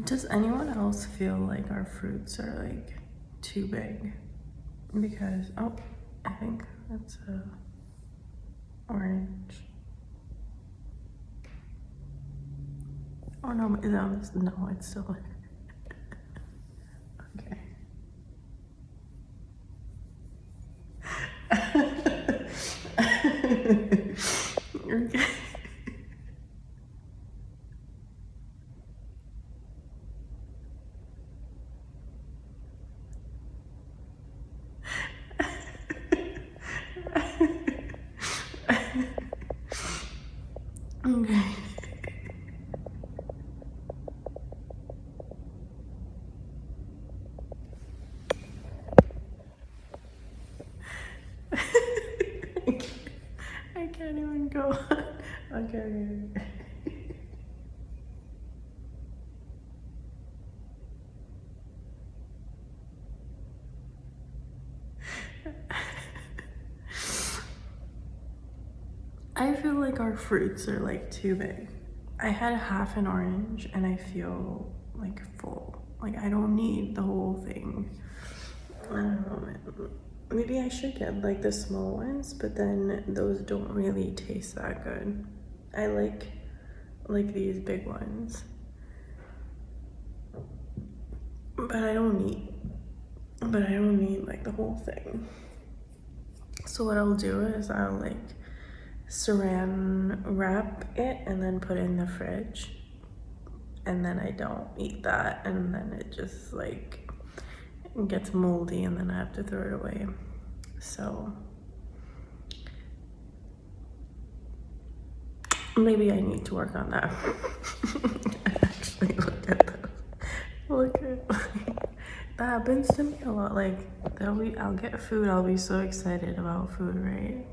Does anyone else feel like our fruits are like too big? Because, oh, I think that's a orange. Oh no, no, it's still okay. Okay. Okay. I can't even go on. Okay. I feel like our fruits are like too big. I had half an orange and I feel like full. Like I don't need the whole thing. I don't know. Maybe I should get like the small ones, but then those don't really taste that good. I like these big ones. But I don't need like the whole thing. So what I'll do is I'll like saran wrap it and then put it in the fridge, and then I don't eat that, and then it just like gets moldy and then I have to throw it away. So maybe I need to work on that. Actually look at that happens to me a lot. Like I'll get food, I'll be so excited about food, right?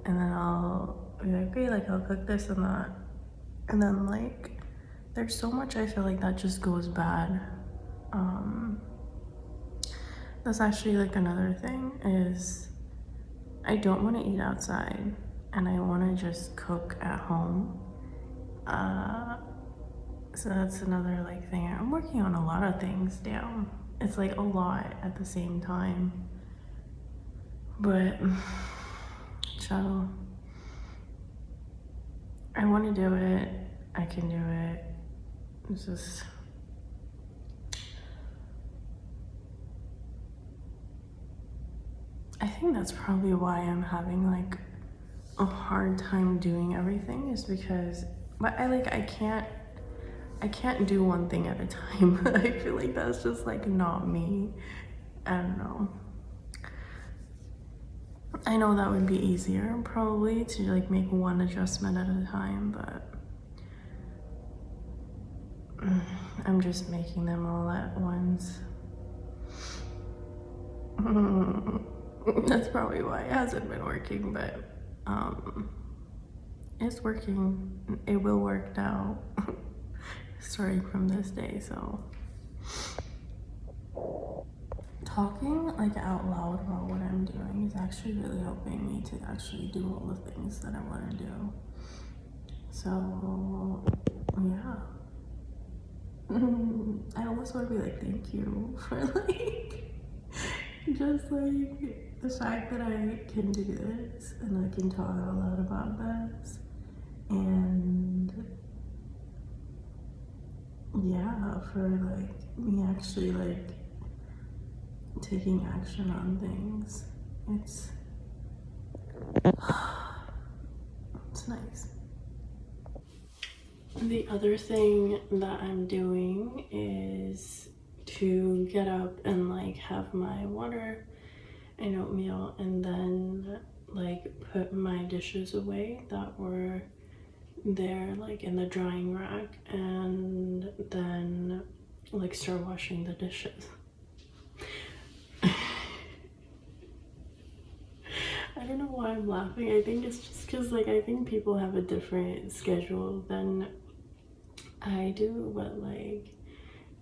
And then I'll be like, okay, like I'll cook this and that, and then like there's so much I feel like that just goes bad. That's actually like another thing is I don't want to eat outside and I want to just cook at home. So that's another like thing. I'm working on a lot of things down. It's like a lot at the same time. But child, I want to do it. I can do it. It's just I think that's probably why I'm having like a hard time doing everything, is because I can't do one thing at a time. I feel like that's just like not me. I don't know. I know that would be easier probably to like make one adjustment at a time, but I'm just making them all at once. That's probably why it hasn't been working, but it's working. It will work now. Starting from this day. So talking like out loud about what I'm doing is actually really helping me to actually do all the things that I want to do. So yeah. I almost want to be like, thank you for like just like the fact that I can do this and I can talk out loud about this, and yeah, for like me actually like taking action on things. It's nice. The other thing that I'm doing is to get up and like have my water and oatmeal, and then like put my dishes away that were there like in the drying rack, and then like start washing the dishes. I don't know why I'm laughing. I think it's just because like I think people have a different schedule than I do, but like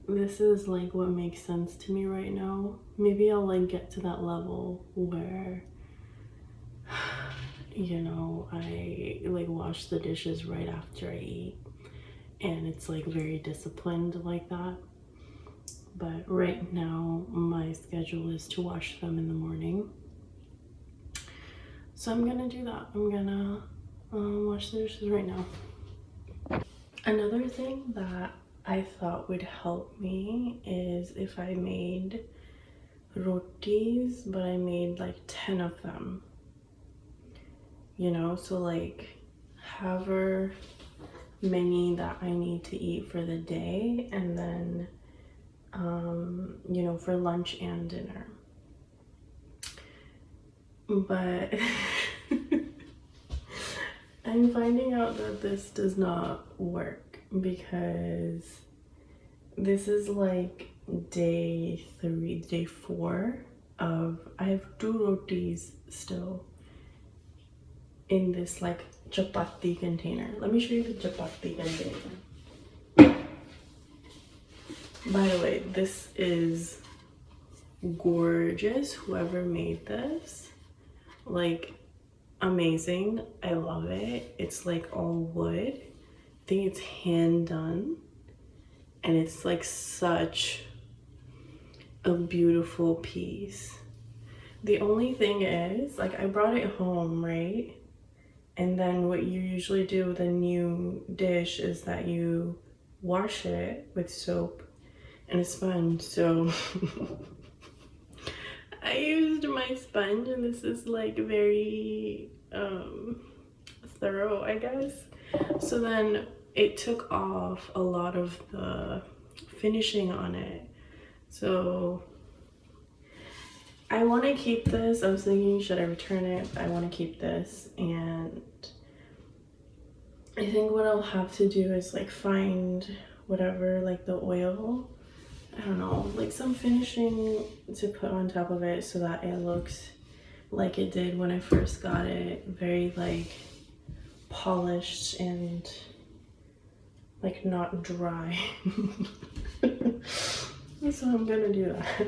this is like what makes sense to me right now. Maybe I'll like get to that level where you know I like wash the dishes right after I eat, and it's like very disciplined like that. But right now my schedule is to wash them in the morning. So I'm gonna do that. I'm gonna wash the dishes right now. Another thing that I thought would help me is if I made rotis, but I made like 10 of them. You know, so like however many that I need to eat for the day, and then you know, for lunch and dinner. But I'm finding out that this does not work because this is like day 4 of, I have 2 rotis still in this like chapati container. Let me show you the chapati container. By the way, this is gorgeous. Whoever made this, like, amazing. I love it. It's like all wood. I think it's hand done, and it's like such a beautiful piece. The only thing is, like, I brought it home, right? And then what you usually do with a new dish is that you wash it with soap and a sponge. So I used my sponge, and this is like very thorough, I guess. So then it took off a lot of the finishing on it. So I want to keep this. I was thinking, should I return it? I want to keep this, and I think what I'll have to do is like find whatever, like the oil, I don't know, like some finishing to put on top of it so that it looks like it did when I first got it. Very like polished and like not dry. So I'm gonna do that.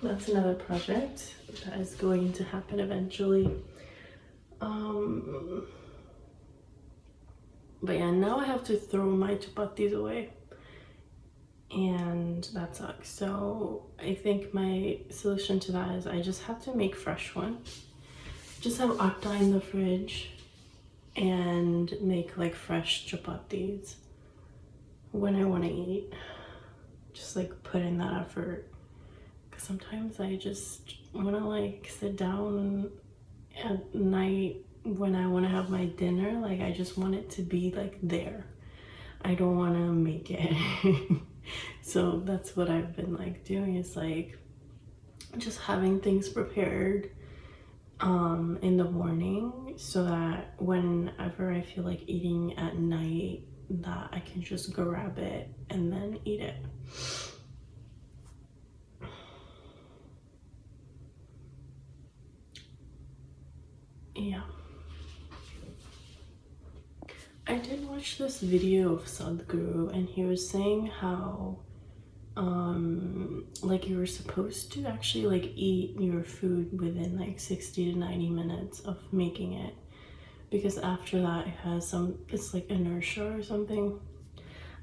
That's another project that is going to happen eventually. But yeah, now I have to throw my chapatis away, and that sucks. So I think my solution to that is I just have to make fresh ones. Just have atta in the fridge and make like fresh chapatis when I want to eat. Just like put in that effort, because sometimes I just want to like sit down at night when I want to have my dinner. Like, I just want it to be like there. I don't want to make it. So that's what I've been like doing, is like just having things prepared in the morning, so that whenever I feel like eating at night, that I can just grab it and then eat it. Yeah. I did watch this video of Sadhguru, and he was saying how like you were supposed to actually like eat your food within like 60 to 90 minutes of making it, because after that it has it's like inertia or something.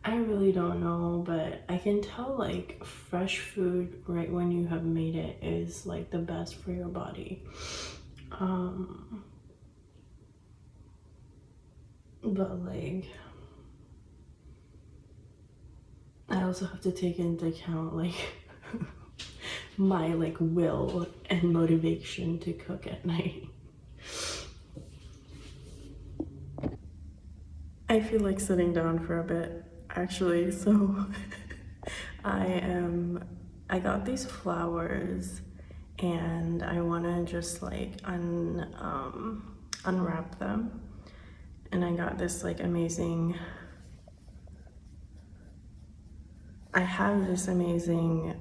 I really don't know, but I can tell like fresh food right when you have made it is like the best for your body. But like, I also have to take into account like my like will and motivation to cook at night. I feel like sitting down for a bit, actually. So I got these flowers, and I want to just like unwrap them. And I got this like amazing, I have this amazing,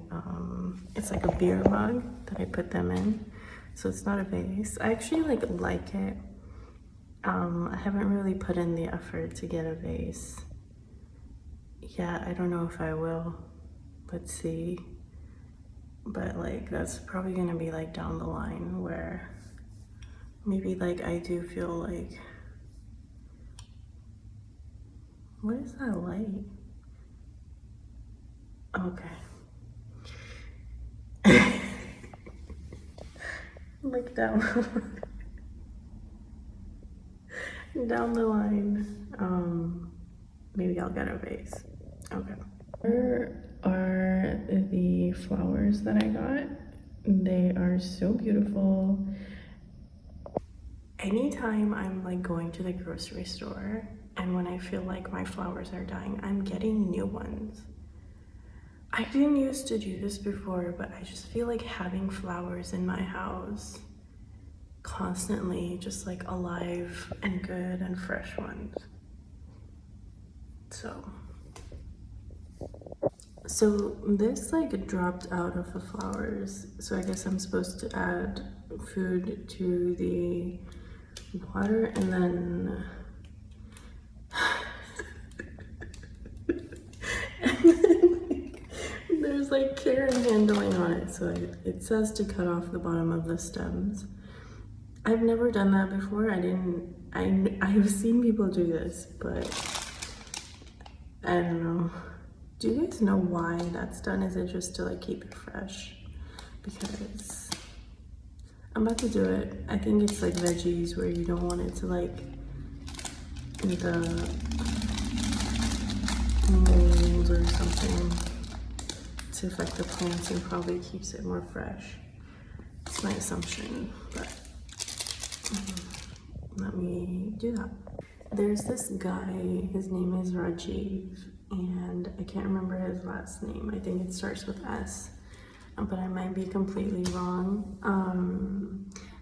it's like a beer mug that I put them in. So it's not a vase. I actually like it. I haven't really put in the effort to get a vase. Yeah, I don't know if I will. Let's see. But like, that's probably gonna be like down the line, where maybe like I do feel like, what is that light? Okay. Like down down the line. Maybe I'll get a vase. Okay. Here are the flowers that I got. They are so beautiful. Anytime I'm like going to the grocery store and when I feel like my flowers are dying, I'm getting new ones. I didn't used to do this before, but I just feel like having flowers in my house constantly, just like alive and good and fresh ones. So this like dropped out of the flowers, so I guess I'm supposed to add food to the water and then there's like care and handling on it, so it says to cut off the bottom of the stems. I've never done that before. I've seen people do this, but I don't know. Do you guys know why that's done? Is it just to like keep it fresh? Because I'm about to do it. I think it's like veggies where you don't want it to like the mold or something to affect the plants and probably keeps it more fresh. It's my assumption, but let me do that. There's this guy, his name is Rajiv, and I can't remember his last name. I think it starts with S, but I might be completely wrong.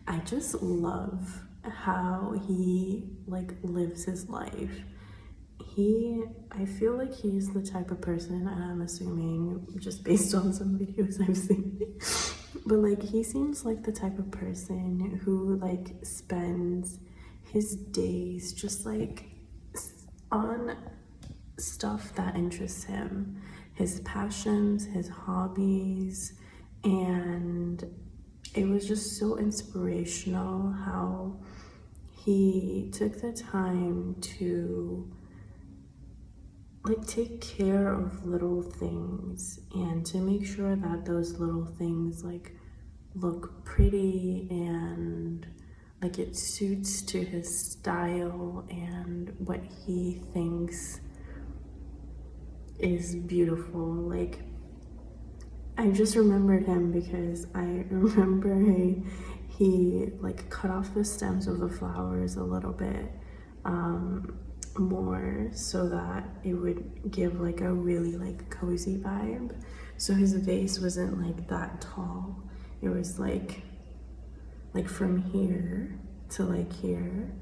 I just love how he like lives his life. I feel like he's the type of person, and I'm assuming just based on some videos I've seen, but like he seems like the type of person who like spends his days just like on stuff that interests him, his passions, his hobbies, and it was just so inspirational how he took the time to like take care of little things and to make sure that those little things like look pretty and like it suits to his style and what he thinks is beautiful. Like I just remembered him because I remember he like cut off the stems of the flowers a little bit more so that it would give like a really like cozy vibe. So his vase wasn't like that tall. It was like from here to like here,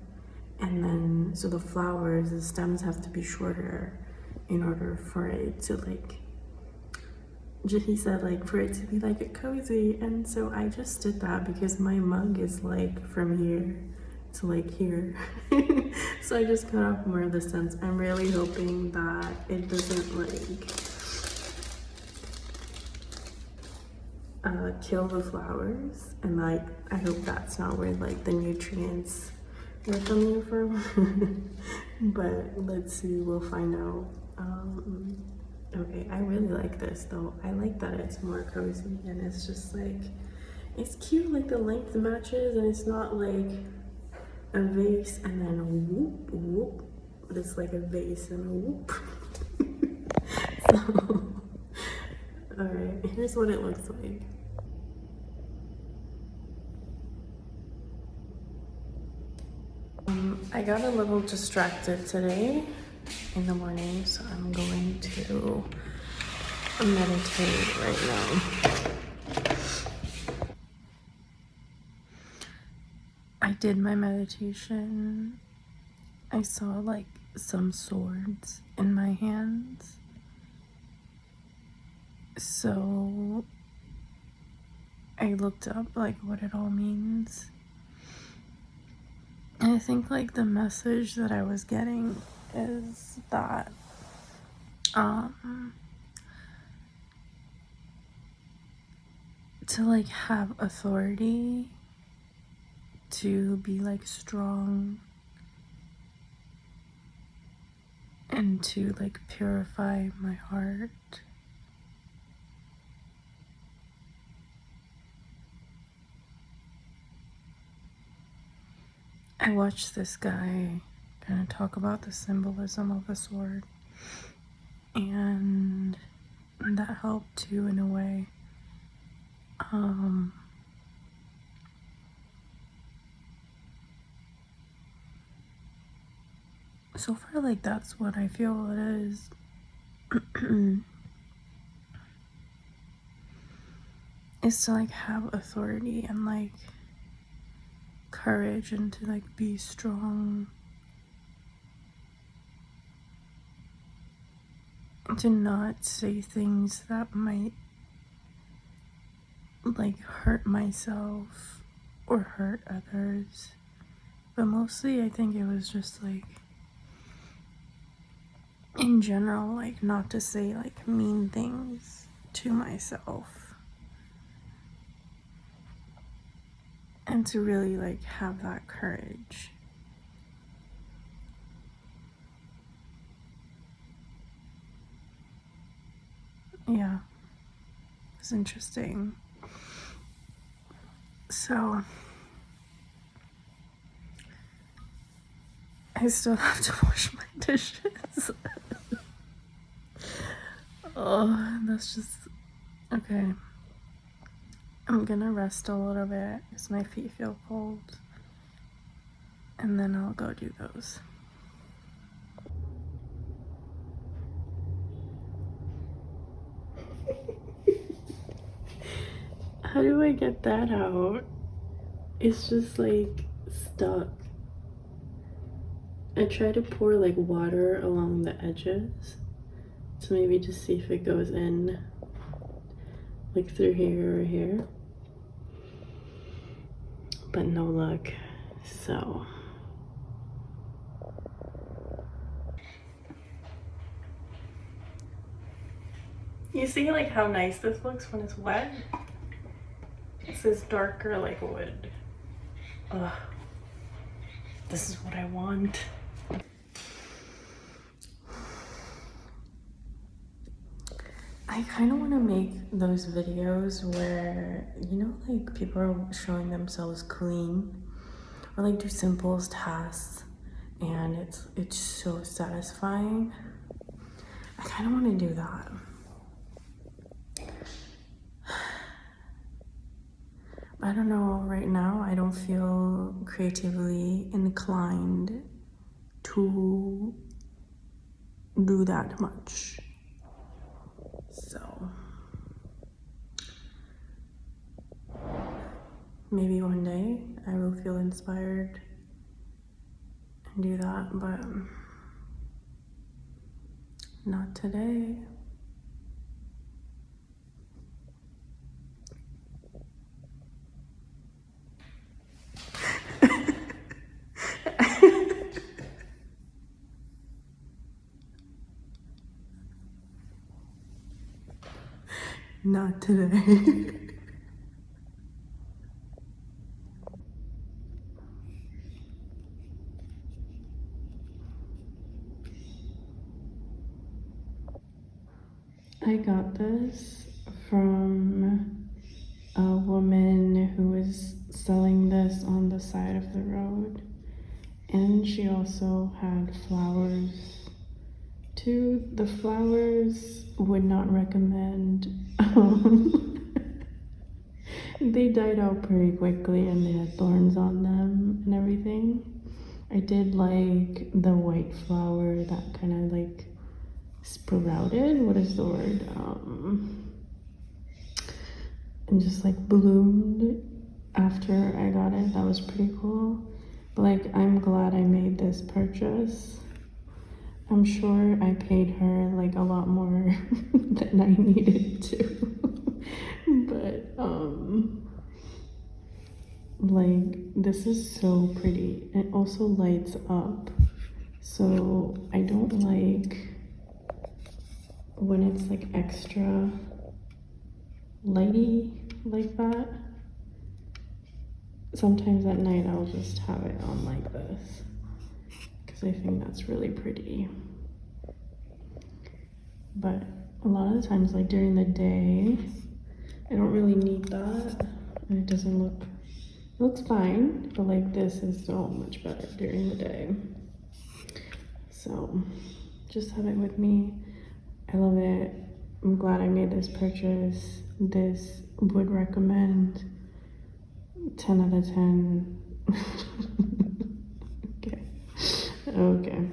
and then so the flowers, the stems have to be shorter in order for it to like, he said like for it to be like cozy. And so I just did that because my mug is like from here to like here. So I just cut off more of the stems. I'm really hoping that it doesn't like kill the flowers, and like I hope that's not where like the nutrients are coming from. But let's see, we'll find out. Okay, I really like this though. I like that it's more cozy and it's just like, it's cute, like the length matches, and it's not like a vase and then a whoop whoop, but it's like a vase and a whoop. So all right, here's what it looks like. I got a little distracted today in the morning, so I'm going to meditate right now. I did my meditation. I saw like some swords in my hands. So I looked up like what it all means. And I think like the message that I was getting is that to like have authority to be like strong and to like purify my heart. I watched this guy kind of talk about the symbolism of a sword, and that helped too in a way. So far, like, that's what I feel it is. Is to like have authority and like courage and to like be strong, to not say things that might like hurt myself or hurt others. But mostly I think it was just like in general, like not to say like mean things to myself, and to really like have that courage. Yeah, it's interesting. So I still have to wash my dishes. Oh, that's just okay. I'm gonna rest a little bit because my feet feel cold, and then I'll go do those. How do I get that out? It's just like stuck. I try to pour like water along the edges to maybe just see if it goes in like through here or here, but no luck. So you see like how nice this looks when it's wet? This is darker like wood. Ugh. This is what I want. I kind of want to make those videos where, you know, like people are showing themselves clean, or like do simple tasks, and it's so satisfying. I kind of want to do that. I don't know, right now I don't feel creatively inclined to do that much. So maybe one day I will feel inspired and do that, but not today. Not today. I got this from a woman who was selling this on the side of the road, and she also had flowers too. The flowers would not recommend. They died out pretty quickly and they had thorns on them and everything. I did like the white flower that kind of like sprouted, what is the word, and just like bloomed after I got it. That was pretty cool. But like, I'm glad I made this purchase. I'm sure I paid her like a lot more than I needed to. But like, this is so pretty. It also lights up, so I don't like when it's like extra lighty like that. sometimes at night I'll just have it on like this because I think that's really pretty. But a lot of the times, like during the day, I don't really need that, and it doesn't look, it looks fine, but like this is so much better during the day. So just have it with me. I love it. I'm glad I made this purchase. This would recommend 10 out of 10. Okay.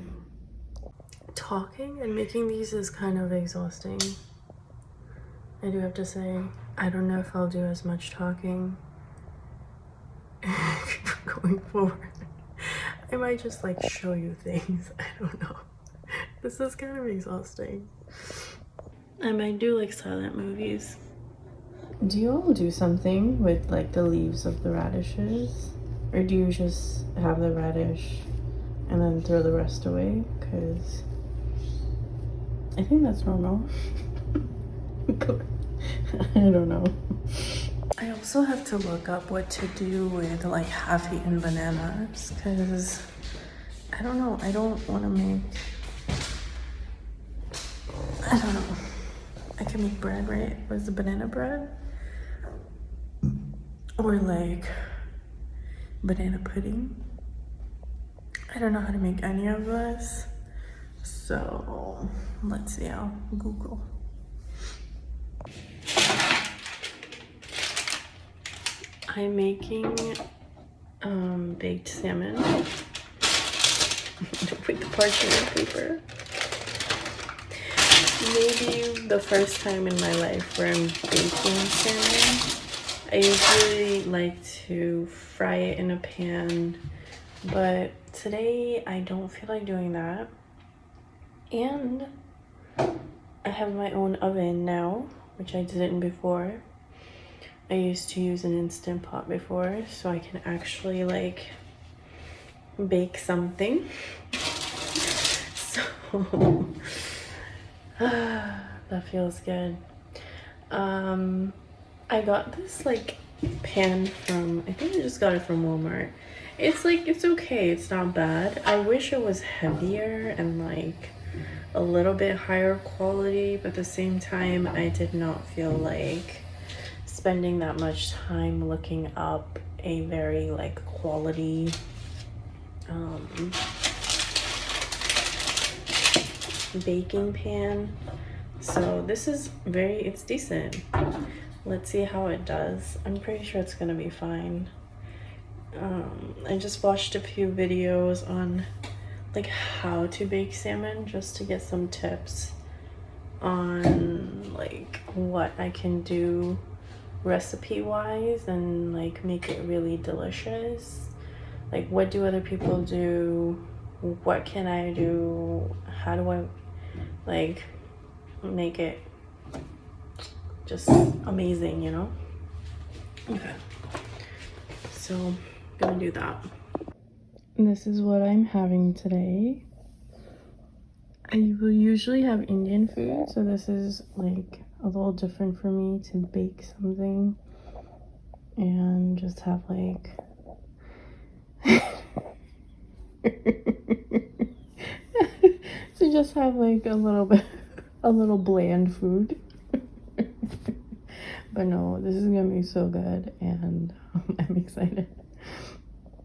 Talking and making these is kind of exhausting. I do have to say, I don't know if I'll do as much talking going forward. I might just like show you things. I don't know. This is kind of exhausting. I might do like silent movies. Do you all do something with like the leaves of the radishes? Or do you just have the radish and then throw the rest away? Because I think that's normal. I don't know. I also have to look up what to do with like half-eaten bananas because I don't know. I don't want to make, I don't know. I can make bread, right? Was the banana bread? Or like banana pudding. I don't know how to make any of this. So let's see, I'll Google. I'm making baked salmon with the parchment paper. Maybe the first time in my life where I'm baking salmon. I usually like to fry it in a pan, but today I don't feel like doing that. And I have my own oven now, which I didn't before. I used to use an Instant Pot before, so I can actually like bake something. So that feels good. I got this like pan from, I think I just got it from Walmart. It's like, it's okay, it's not bad. I wish it was heavier and like a little bit higher quality, but at the same time I did not feel like spending that much time looking up a very like quality baking pan. So this is it's decent. Let's see how it does. I'm pretty sure it's gonna be fine. I just watched a few videos on like how to bake salmon just to get some tips on like what I can do recipe wise and like make it really delicious. Like what do other people do? What can I do? How do I like make it just amazing, you know? Okay, so I'm gonna do that. This is what I'm having today. I will usually have Indian food, so this is like a little different for me to bake something and just have like to just have like a little bland food. But no, this is gonna be so good and I'm excited.